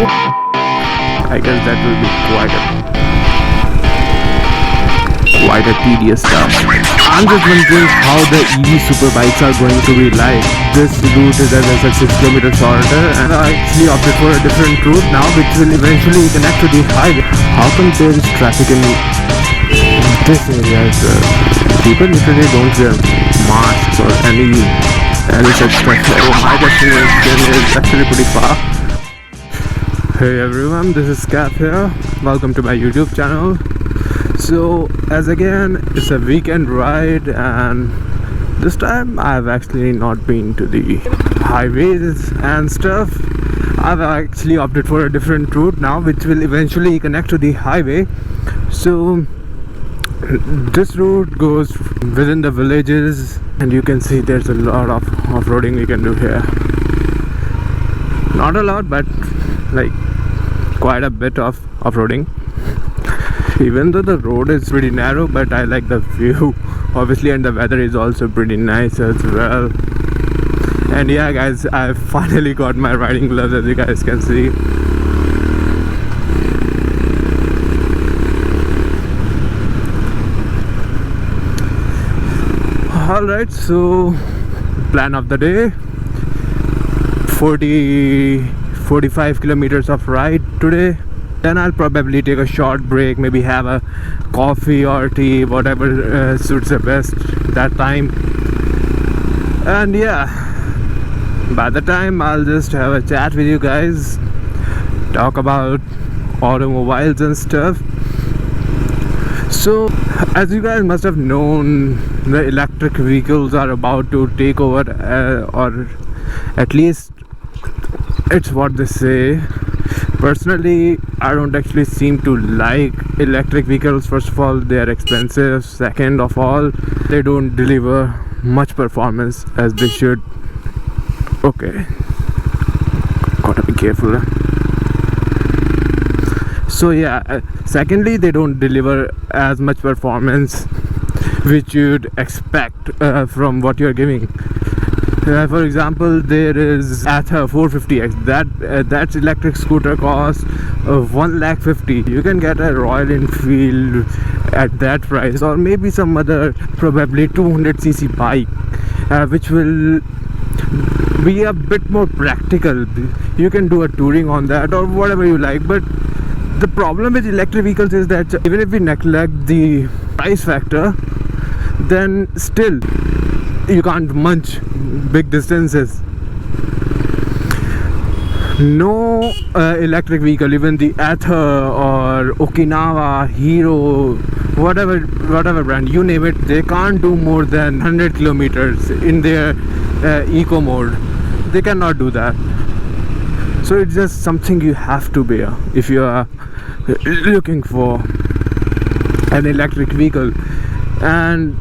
I guess that will be quite a tedious task. I'm just wondering how the EV superbikes are going to be like. This route is, as I said, 6 kilometers shorter, and I actually opted for a different route now, which will eventually connect to the highway. How come there is traffic in this area? People literally don't wear masks or any such stuff. Oh, my destination is actually pretty far. Hey everyone, this is Cap here. Welcome to my YouTube channel. So as again, it's a weekend ride, and this time I've actually not been to the highways and stuff. I've actually opted for a different route now, which will eventually connect to the highway. So this route goes within the villages, and you can see there's a lot of off-roading we can do here. Not a lot, but like quite a bit of off-roading. Even though the road is pretty narrow, but I like the view obviously, and the weather is also pretty nice as well. And yeah guys, I finally got my riding gloves, as you guys can see. Alright, so plan of the day: 45 kilometers of ride today. Then I'll probably take a short break, maybe have a coffee or tea, whatever suits the best that time. And yeah, by the time I'll just have a chat with you guys, talk about automobiles and stuff. So as you guys must have known, the electric vehicles are about to take over, or at least it's what they say. Personally, I don't actually seem to like electric vehicles. First of all, they are expensive. Second of all, they don't deliver much performance as they should. Okay, gotta be careful. So yeah, secondly, they don't deliver as much performance which you'd expect from what you're giving. For example, there is Ather 450X. That electric scooter costs 1,50,000. You can get a Royal Enfield at that price, or maybe some other probably 200cc bike, which will be a bit more practical. You can do a touring on that or whatever you like. But the problem with electric vehicles is that even if we neglect the price factor, then still you can't munch big distances. No electric vehicle, even the Ather or Okinawa, Hero, whatever brand, you name it, they can't do more than 100 kilometers in their eco mode. They cannot do that. So it's just something you have to bear if you are looking for an electric vehicle. And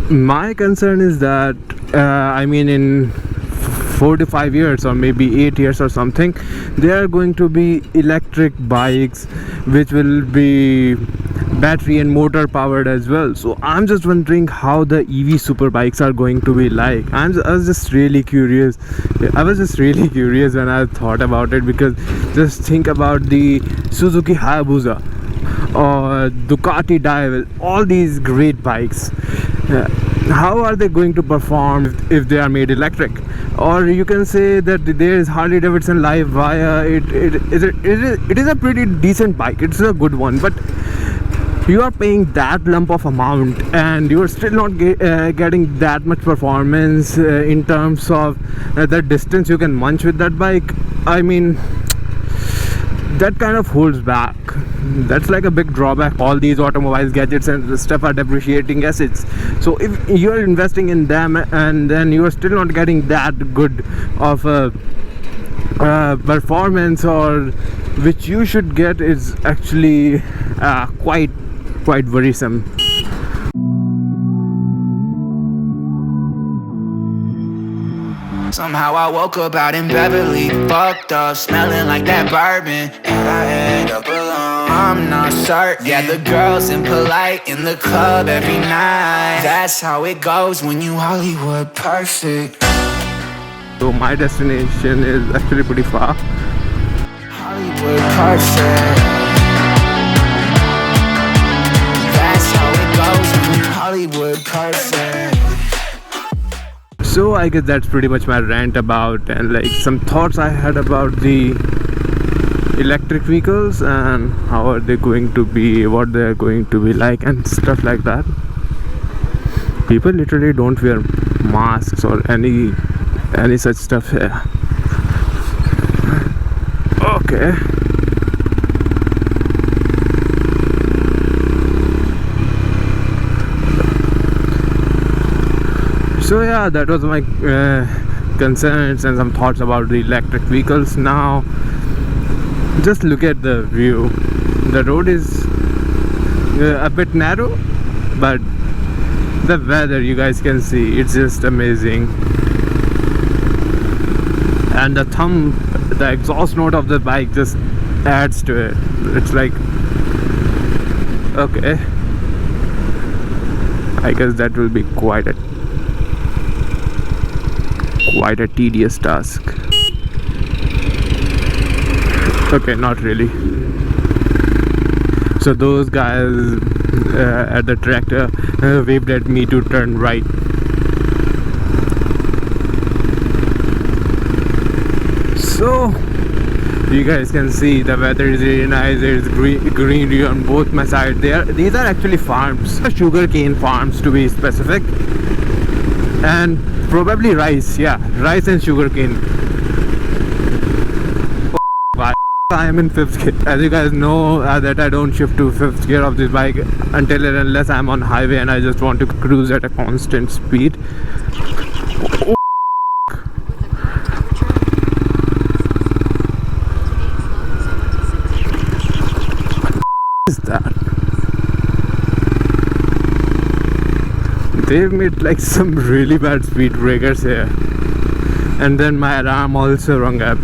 my concern is that I mean, in 4 to 5 years or maybe 8 years or something, there are going to be electric bikes which will be battery and motor powered as well. So I'm just wondering how the EV superbikes are going to be like. I was just really curious. I was just really curious when I thought about it, because just think about the Suzuki Hayabusa or Ducati Diavel, all these great bikes. How are they going to perform if they are made electric? Or you can say that there is Harley Davidson Live Via. It is a pretty decent bike. It's a good one, but you are paying that lump of amount and you are still not getting that much performance in terms of the distance you can munch with that bike. I mean, that kind of holds back. That's like a big drawback. All these automobiles, gadgets and stuff are depreciating assets. So if you're investing in them and then you are still not getting that good of a performance, or which you should get, is actually quite worrisome. Somehow I woke up out in Beverly, fucked up, smelling like that bourbon, and I end up alone. I'm not certain. Yeah, the girls impolite in the club every night. That's how it goes when you Hollywood perfect. So my destination is actually pretty far. Hollywood car set. That's how it goes when you're Hollywood car set. So I guess that's pretty much my rant about and like some thoughts I had about the electric vehicles and how are they going to be, what they're going to be like and stuff like that. People literally don't wear masks or any such stuff here. Okay. So yeah, that was my concerns and some thoughts about the electric vehicles. Now just look at the view. The road is a bit narrow, but the weather, you guys can see, it's just amazing. And the exhaust note of the bike just adds to it. It's like, okay, I guess that will be quite a tedious task. Okay, not really. So those guys at the tractor waved at me to turn right. So you guys can see the weather is really nice. There's greenery on both my sides. These are actually farms, sugarcane farms to be specific, and probably rice. Yeah, rice and sugarcane. I am in 5th gear. As you guys know that I don't shift to 5th gear of this bike until and unless I'm on highway and I just want to cruise at a constant speed. Oh, what is that? They've made like some really bad speed breakers here, and then my alarm also rung up.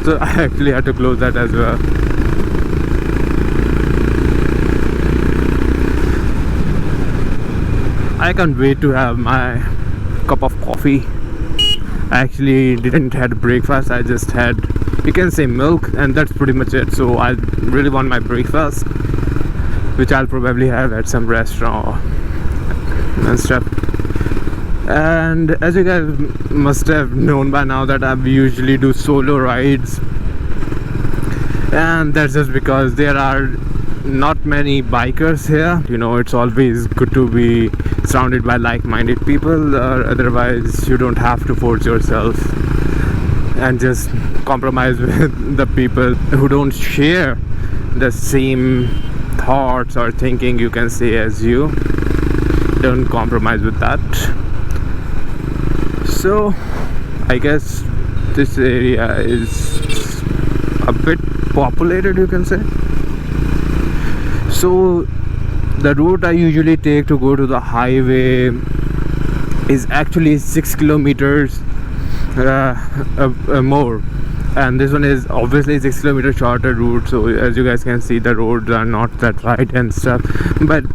So I actually had to close that as well. I can't wait to have my cup of coffee. I actually didn't had breakfast. I just had, you can say, milk, and that's pretty much it. So I really want my breakfast, which I'll probably have at some restaurant and stuff. And as you guys must have known by now that I usually do solo rides, and that's just because there are not many bikers here. You know, it's always good to be surrounded by like-minded people, or otherwise you don't have to force yourself and just compromise with the people who don't share the same thoughts or thinking, you can say, as you. Don't compromise with that. So I guess this area is a bit populated, you can say. So the route I usually take to go to the highway is actually 6 kilometers more, and this one is obviously 6 kilometers shorter route. So as you guys can see, the roads are not that wide and stuff, but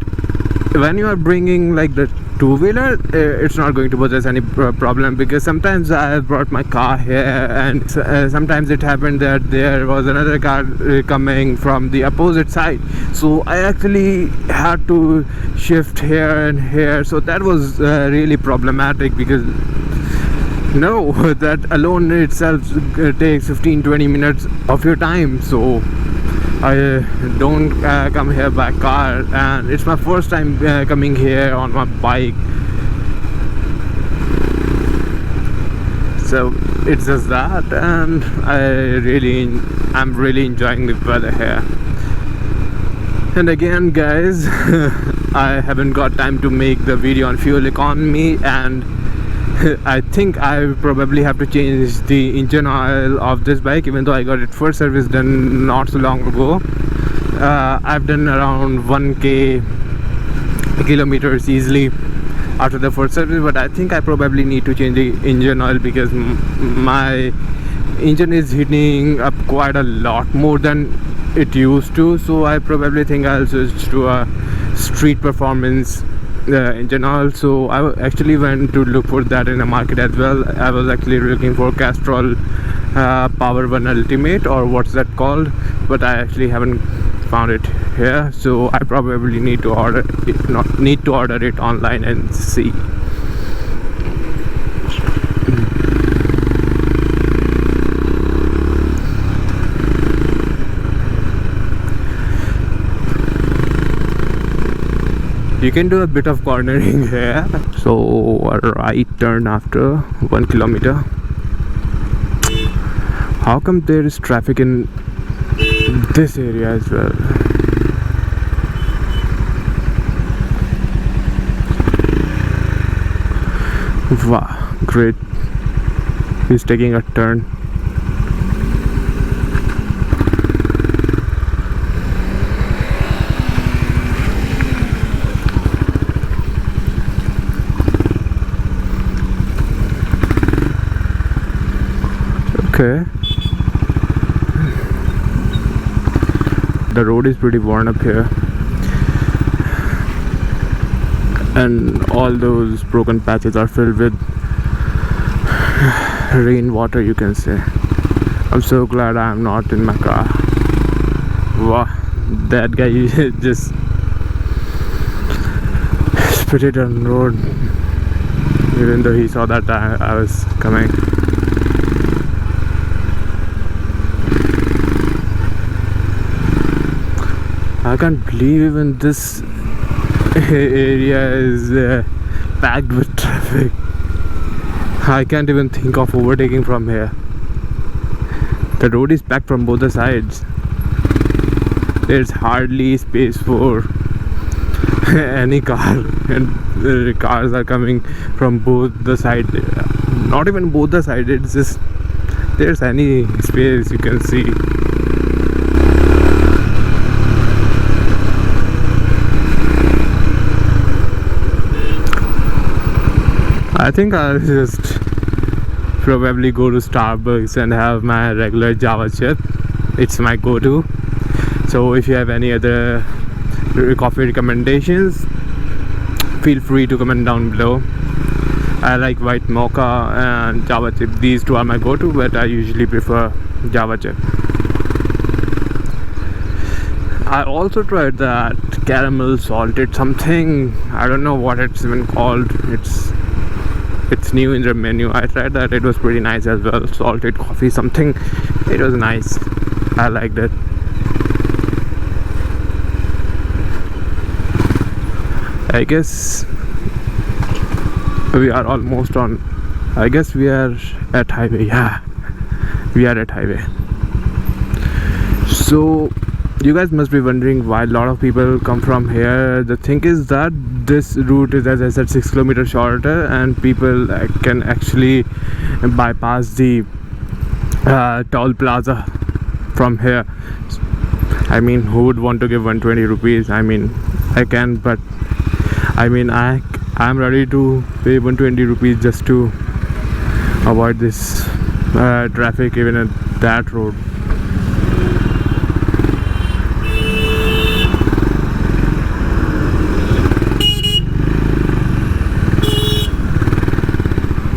when you are bringing like the two-wheeler, it's not going to pose us any problem, because sometimes I have brought my car here and sometimes it happened that there was another car coming from the opposite side, so I actually had to shift here and here. So that was really problematic, because that alone itself takes 15-20 minutes of your time. So I don't come here by car, and it's my first time coming here on my bike. So it's just that, and I'm really enjoying the weather here. And again, guys, I haven't got time to make the video on fuel economy, and I think I probably have to change the engine oil of this bike, even though I got it first service done not so long ago. I've done around 1k kilometers easily after the first service, but I think I probably need to change the engine oil, because my engine is heating up quite a lot more than it used to. So I probably think I'll switch to a street performance engine oil. So I actually went to look for that in the market as well. I was actually looking for Castrol Power One Ultimate, or what's that called, but I actually haven't found it here, so I probably need to order it online and see. You can do a bit of cornering here. So a right turn after 1 kilometer. How come there is traffic in this area as well? Wow, great. He's taking a turn. Okay. The road is pretty worn up here, and all those broken patches are filled with rainwater, you can say. I'm so glad I'm not in my car. Wow, that guy just spit it on the road, even though he saw that I was coming. I can't believe even this area is packed with traffic. I can't even think of overtaking from here. The road is packed from both the sides. There's hardly space for any car, and the cars are coming from both the sides. Not even both the sides, it's just there's any space you can see. I think I'll just probably go to Starbucks and have my regular Java chip. It's my go-to. So if you have any other coffee recommendations, feel free to comment down below. I like white mocha and Java chip. These two are my go-to, but I usually prefer Java chip. I also tried that caramel salted something. I don't know what it's even called. It's new in the menu. I tried that. It was pretty nice as well. Salted coffee something. It was nice. I liked it. I guess we are almost on. I guess we are at highway. Yeah, we are at highway. So you guys must be wondering why a lot of people come from here. The thing is that this route is, as I said, 6 kilometers shorter, and people can actually bypass the toll plaza from here. I mean, who would want to give 120 rupees? I mean, I can, but I mean, I'm ready to pay 120 rupees just to avoid this traffic even at that road.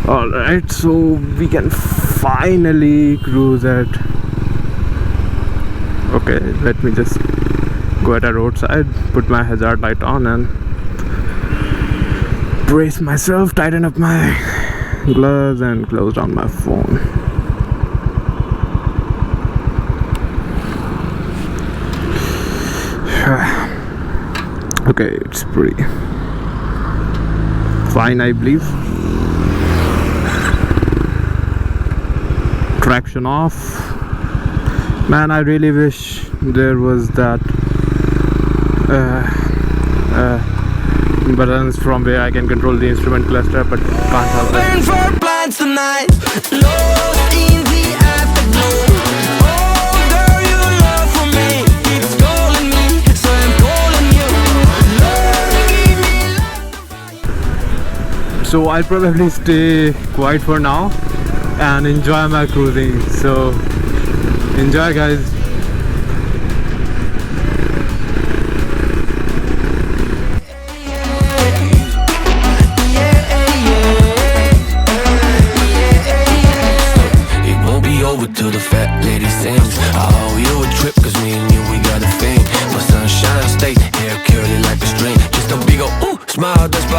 Alright, so we can finally cruise at. Okay, let me just go at a roadside, put my hazard light on and brace myself, tighten up my gloves and close down my phone. Okay, it's pretty fine, I believe. Traction off. Man, I really wish there was that buttons from where I can control the instrument cluster, but can't help it. Burn for plants tonight, lost in the afterglow. Oh, girl, your love for me, it's calling me, so I'm calling you. Love, give me love. So I'll probably stay quiet for now and enjoy my cruising. So enjoy, guys. It won't be over crib, cause me and you, we got a thing. My sunshine state, hair curly like a string. Just a big ol' ooh, smile, that's